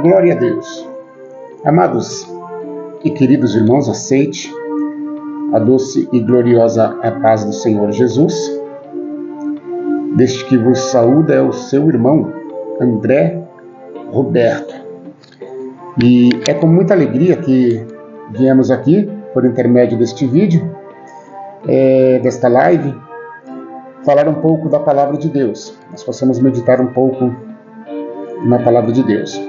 Glória a Deus. Amados e queridos irmãos, aceite a doce e gloriosa a paz do Senhor Jesus. Deste que vos saúda é o seu irmão André Roberto. E é com muita alegria que viemos aqui, por intermédio deste vídeo, desta live, falar um pouco da Palavra de Deus. Nós possamos meditar um pouco na Palavra de Deus.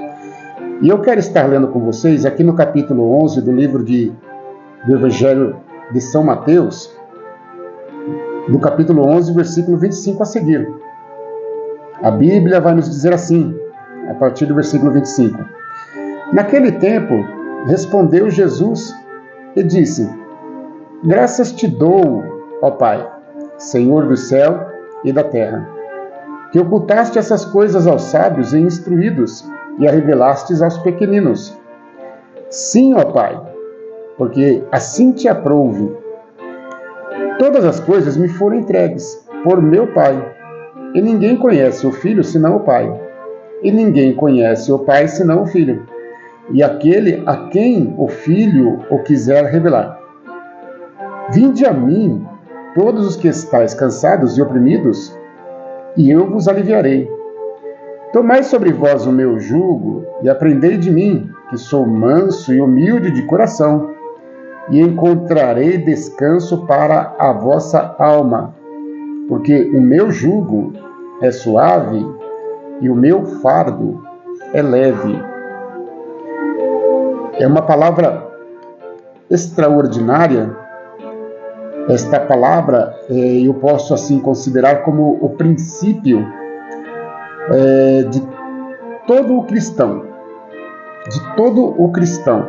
E eu quero estar lendo com vocês aqui no capítulo 11 do livro do Evangelho de São Mateus, do capítulo 11, versículo 25 a seguir. A Bíblia vai nos dizer assim, a partir do versículo 25. Naquele tempo, respondeu Jesus e disse: Graças te dou, ó Pai, Senhor do céu e da terra, que ocultaste essas coisas aos sábios e instruídos e a revelastes aos pequeninos. Sim, ó Pai, porque assim te aprouve. Todas as coisas me foram entregues por meu Pai, e ninguém conhece o Filho senão o Pai, e ninguém conhece o Pai senão o Filho, e aquele a quem o Filho o quiser revelar. Vinde a mim, todos os que estáis cansados e oprimidos, e eu vos aliviarei. Tomai sobre vós o meu jugo e aprendei de mim, que sou manso e humilde de coração, e encontrarei descanso para a vossa alma, porque o meu jugo é suave e o meu fardo é leve. É uma palavra extraordinária. Esta palavra eu posso assim considerar como o princípio de todo o cristão. De todo o cristão.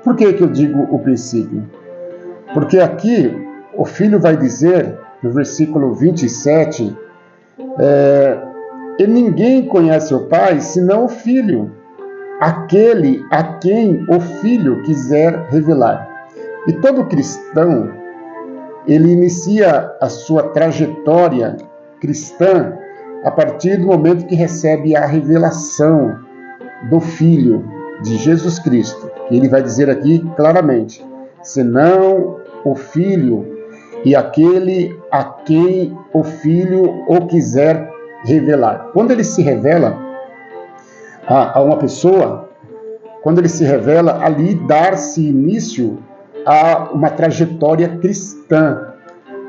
Por que eu digo o princípio? Porque aqui o Filho vai dizer, no versículo 27, e ninguém conhece o Pai senão o Filho, aquele a quem o Filho quiser revelar. E todo cristão, ele inicia a sua trajetória cristã a partir do momento que recebe a revelação do Filho de Jesus Cristo, que ele vai dizer aqui claramente: senão o Filho e aquele a quem o Filho o quiser revelar. Quando ele se revela a uma pessoa, quando ele se revela, ali dar-se início a uma trajetória cristã,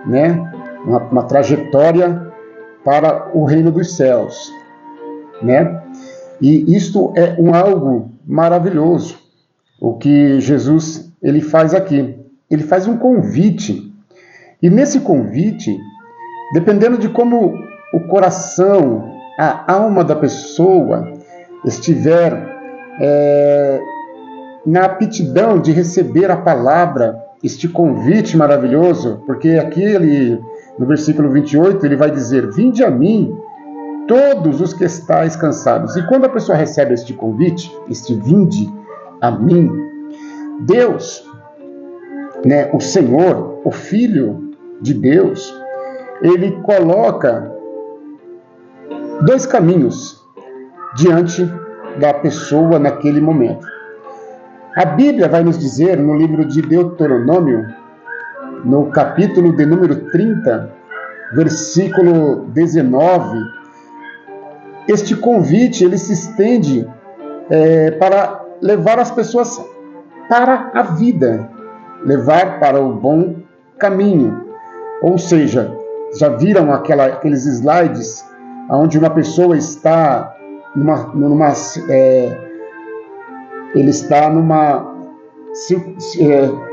né? Uma trajetória para o reino dos céus, né? E isto é algo maravilhoso, o que Jesus ele faz aqui. Ele faz um convite, e nesse convite, dependendo de como o coração, a alma da pessoa estiver na aptidão de receber a palavra, este convite maravilhoso, porque aqui ele, no versículo 28, ele vai dizer: Vinde a mim, todos os que estáis cansados. E quando a pessoa recebe este convite, este vinde a mim, Deus, né, o Senhor, o Filho de Deus, ele coloca dois caminhos diante da pessoa naquele momento. A Bíblia vai nos dizer, no livro de Deuteronômio, no capítulo de número 30, versículo 19, este convite ele se estende para levar as pessoas para a vida, levar para o bom caminho. Ou seja, já viram aqueles slides onde uma pessoa está ele está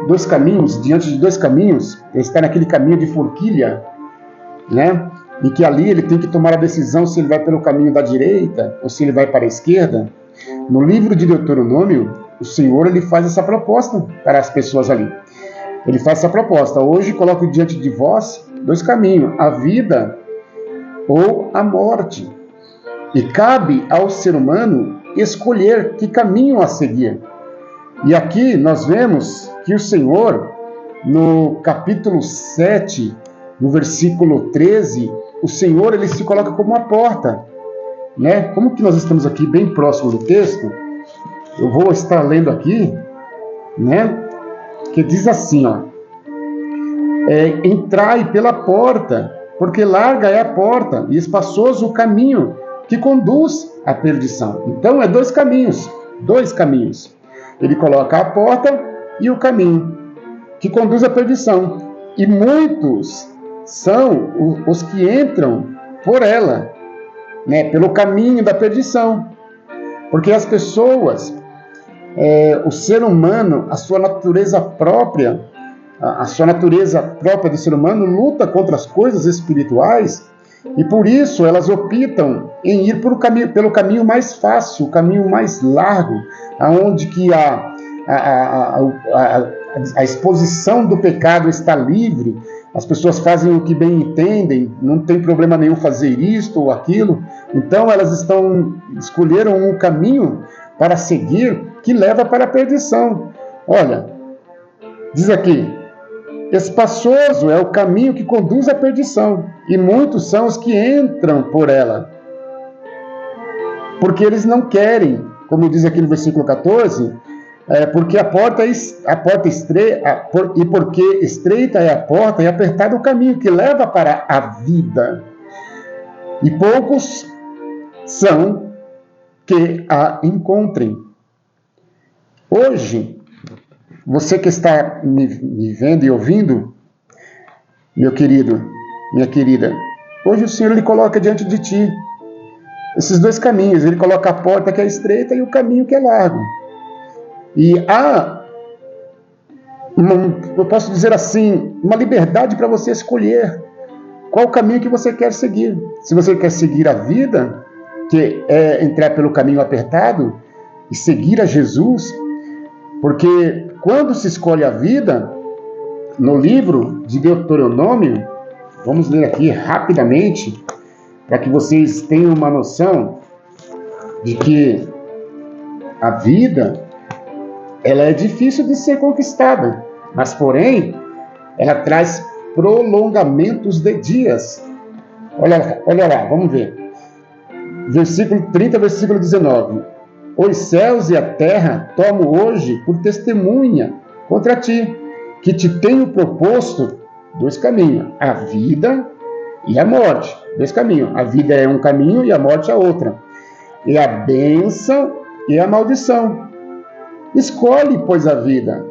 dois caminhos, diante de dois caminhos, ele está naquele caminho de forquilha, né? E que ali ele tem que tomar a decisão se ele vai pelo caminho da direita ou se ele vai para a esquerda. No livro de Deuteronômio, o Senhor ele faz essa proposta para as pessoas ali. Ele faz essa proposta: hoje coloco diante de vós dois caminhos, a vida ou a morte. E cabe ao ser humano escolher que caminho a seguir. E aqui nós vemos que o Senhor, no capítulo 7, no versículo 13, o Senhor ele se coloca como uma porta, né? Como que nós estamos aqui bem próximo do texto, eu vou estar lendo aqui, né? Que diz assim, ó: entrai pela porta, porque larga é a porta e espaçoso o caminho que conduz à perdição. Então, dois caminhos. Ele coloca a porta e o caminho que conduz à perdição. E muitos são os que entram por ela, né, pelo caminho da perdição. Porque as pessoas, o ser humano, a sua natureza própria do ser humano luta contra as coisas espirituais, e por isso elas optam em ir pelo caminho mais fácil, o caminho mais largo, aonde que a exposição do pecado está livre, as pessoas fazem o que bem entendem, não tem problema nenhum fazer isto ou aquilo. Então elas escolheram um caminho para seguir que leva para a perdição. Olha, diz aqui: espaçoso é o caminho que conduz à perdição, e muitos são os que entram por ela. Porque eles não querem, como diz aqui no versículo 14, porque porque estreita é a porta e apertado o caminho que leva para a vida. E poucos são que a encontrem. Hoje, você que está me vendo e ouvindo, meu querido, minha querida, hoje o Senhor ele coloca diante de ti esses dois caminhos. Ele coloca a porta que é estreita e o caminho que é largo. E há, eu posso dizer assim, uma liberdade para você escolher qual caminho que você quer seguir. Se você quer seguir a vida, que é entrar pelo caminho apertado e seguir a Jesus, porque quando se escolhe a vida, no livro de Deuteronômio, vamos ler aqui rapidamente, para que vocês tenham uma noção de que a vida, ela é difícil de ser conquistada, mas porém, ela traz prolongamentos de dias. Olha lá, vamos ver. Versículo 30, versículo 19. Os céus e a terra tomo hoje por testemunha contra ti, que te tenho proposto dois caminhos, a vida e a morte. Dois caminhos. A vida é um caminho e a morte é outra. E a bênção e a maldição. Escolhe, pois, a vida.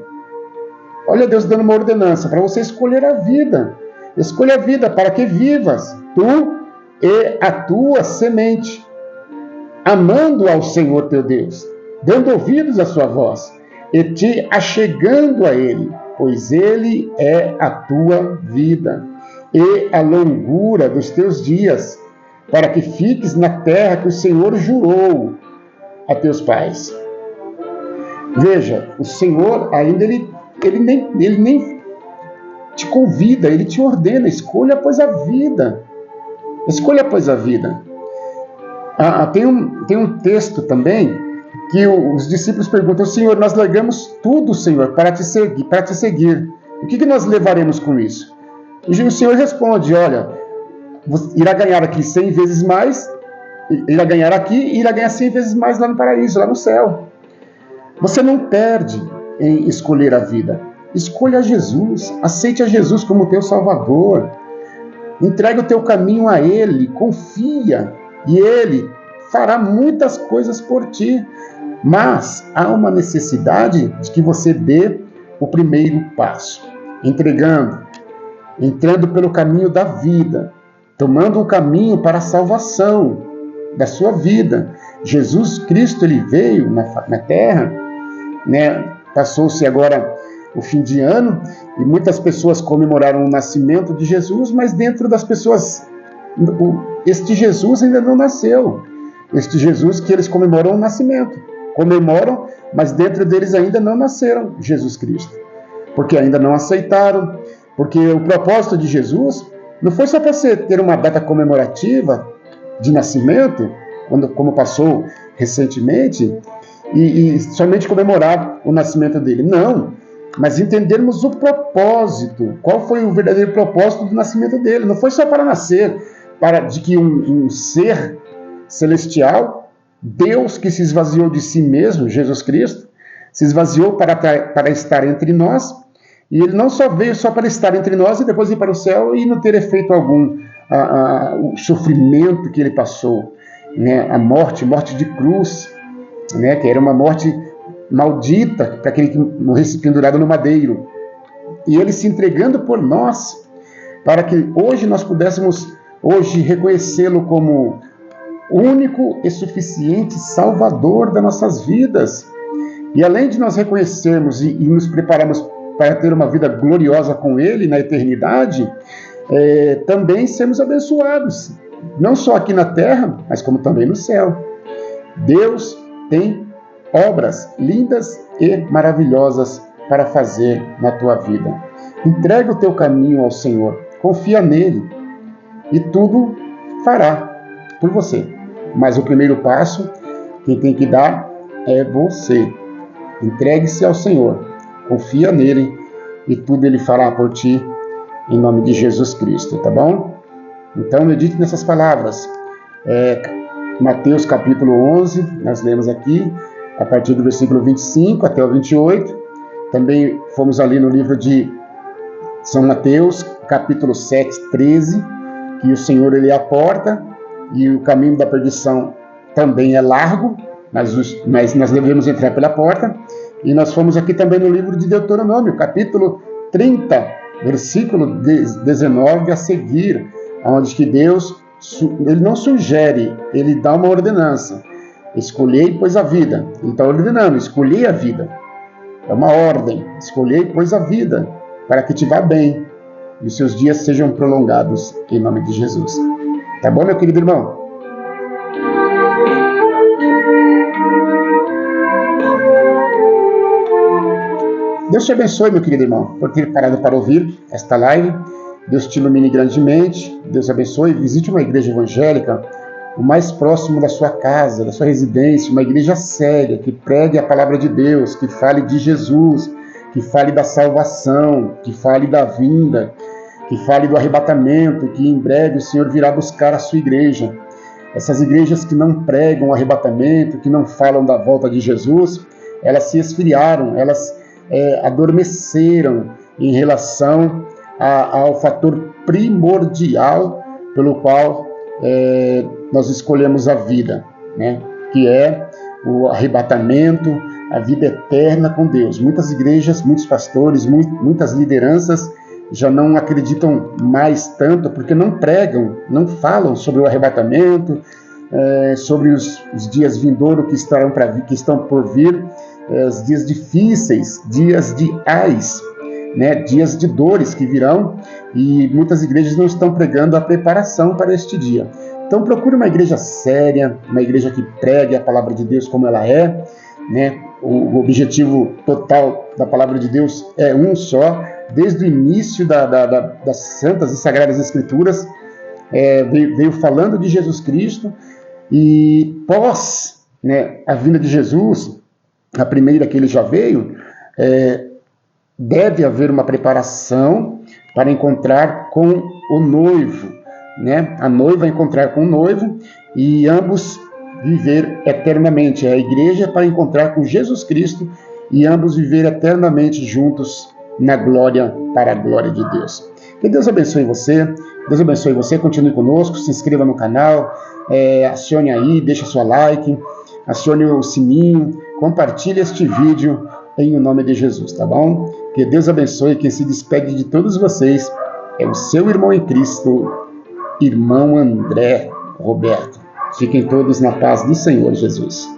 Olha Deus dando uma ordenança para você escolher a vida. Escolha a vida para que vivas, tu e a tua semente, amando ao Senhor teu Deus, dando ouvidos à sua voz, e te achegando a Ele, pois Ele é a tua vida, e a longura dos teus dias, para que fiques na terra que o Senhor jurou a teus pais. Veja, o Senhor ainda ele nem te convida, Ele te ordena: escolha, pois, a vida. Escolha, pois, a vida. Tem um texto também que os discípulos perguntam: Senhor, nós largamos tudo, Senhor, para te seguir. O que nós levaremos com isso? E o Senhor responde: olha, irá ganhar aqui 100 vezes mais, irá ganhar aqui e irá ganhar 100 vezes mais lá no paraíso, lá no céu. Você não perde em escolher a vida. Escolha Jesus, aceite a Jesus como teu Salvador. Entregue o teu caminho a Ele, confia, e Ele fará muitas coisas por ti. Mas há uma necessidade de que você dê o primeiro passo, entrando pelo caminho da vida, tomando um caminho para a salvação da sua vida. Jesus Cristo, Ele veio na terra, né? Passou-se agora o fim de ano e muitas pessoas comemoraram o nascimento de Jesus, mas dentro das pessoas, este Jesus ainda não nasceu. Este Jesus que eles comemoram o nascimento. Comemoram, mas dentro deles ainda não nasceram Jesus Cristo. Porque ainda não aceitaram. Porque o propósito de Jesus não foi só para você ter uma data comemorativa de nascimento, como passou recentemente, e somente comemorar o nascimento dele. Não. mas entendermos o propósito. Qual foi o verdadeiro propósito do nascimento dele? Não foi só para nascer, de que um ser celestial, Deus que se esvaziou de si mesmo, Jesus Cristo, se esvaziou para estar entre nós, e ele não só veio só para estar entre nós e depois ir para o céu e não ter efeito algum o sofrimento que ele passou, né? A morte de cruz, né? Que era uma morte maldita para aquele que morresse pendurado no madeiro. E ele se entregando por nós, para que hoje nós pudéssemos reconhecê-lo como único e suficiente Salvador das nossas vidas. E além de nós reconhecermos e nos prepararmos para ter uma vida gloriosa com Ele na eternidade, também sermos abençoados, não só aqui na terra, mas como também no céu. Deus tem obras lindas e maravilhosas para fazer na tua vida. Entrega o teu caminho ao Senhor, confia nele e tudo fará por você. Mas o primeiro passo, quem tem que dar é você. Entregue-se ao Senhor, confia nele e tudo ele fará por ti, em nome de Jesus Cristo, tá bom? Então medite nessas palavras. Mateus capítulo 11, nós lemos aqui, a partir do versículo 25 até o 28. Também fomos ali no livro de São Mateus, capítulo 7, 13, que o Senhor ele é a porta e o caminho da perdição também é largo, mas nós devemos entrar pela porta. E nós fomos aqui também no livro de Deuteronômio, capítulo 30, versículo 19 a seguir, onde que Deus, ele não sugere, ele dá uma ordenança. Escolhei, pois, a vida. Ele está ordenando, escolhei a vida. É uma ordem. Escolhei, pois, a vida, para que te vá bem e os seus dias sejam prolongados, em nome de Jesus. Tá bom, meu querido irmão? Deus te abençoe, meu querido irmão, por ter parado para ouvir esta live. Deus te ilumine grandemente. Deus abençoe. Visite uma igreja evangélica o mais próximo da sua casa, da sua residência, uma igreja séria, que pregue a palavra de Deus, que fale de Jesus, que fale da salvação, que fale da vinda, que fale do arrebatamento, que em breve o Senhor virá buscar a sua igreja. Essas igrejas que não pregam o arrebatamento, que não falam da volta de Jesus, elas se esfriaram, elas adormeceram em relação ao fator primordial pelo qual nós escolhemos a vida, né? Que é o arrebatamento, a vida eterna com Deus. Muitas igrejas, muitos pastores, muitas lideranças já não acreditam mais tanto, porque não pregam, não falam sobre o arrebatamento, sobre os dias vindouros que estão por vir, os dias difíceis, dias de ais, né, dias de dores que virão, e muitas igrejas não estão pregando a preparação para este dia. Então procure uma igreja séria, uma igreja que pregue a palavra de Deus como ela é, né? O objetivo total da palavra de Deus é um só, desde o início das Santas e Sagradas Escrituras, veio falando de Jesus Cristo, e pós, né, a vinda de Jesus, a primeira que ele já veio, deve haver uma preparação para encontrar com o noivo, né? A noiva encontrar com o noivo e ambos viver eternamente. A igreja para encontrar com Jesus Cristo e ambos viver eternamente juntos na glória, para a glória de Deus. Que Deus abençoe você, Deus abençoe você, continue conosco, se inscreva no canal, acione aí, deixa sua like, acione o sininho, compartilhe este vídeo em nome de Jesus, tá bom? Que Deus abençoe. Quem se despede de todos vocês é o seu irmão em Cristo, irmão André Roberto. Fiquem todos na paz do Senhor Jesus.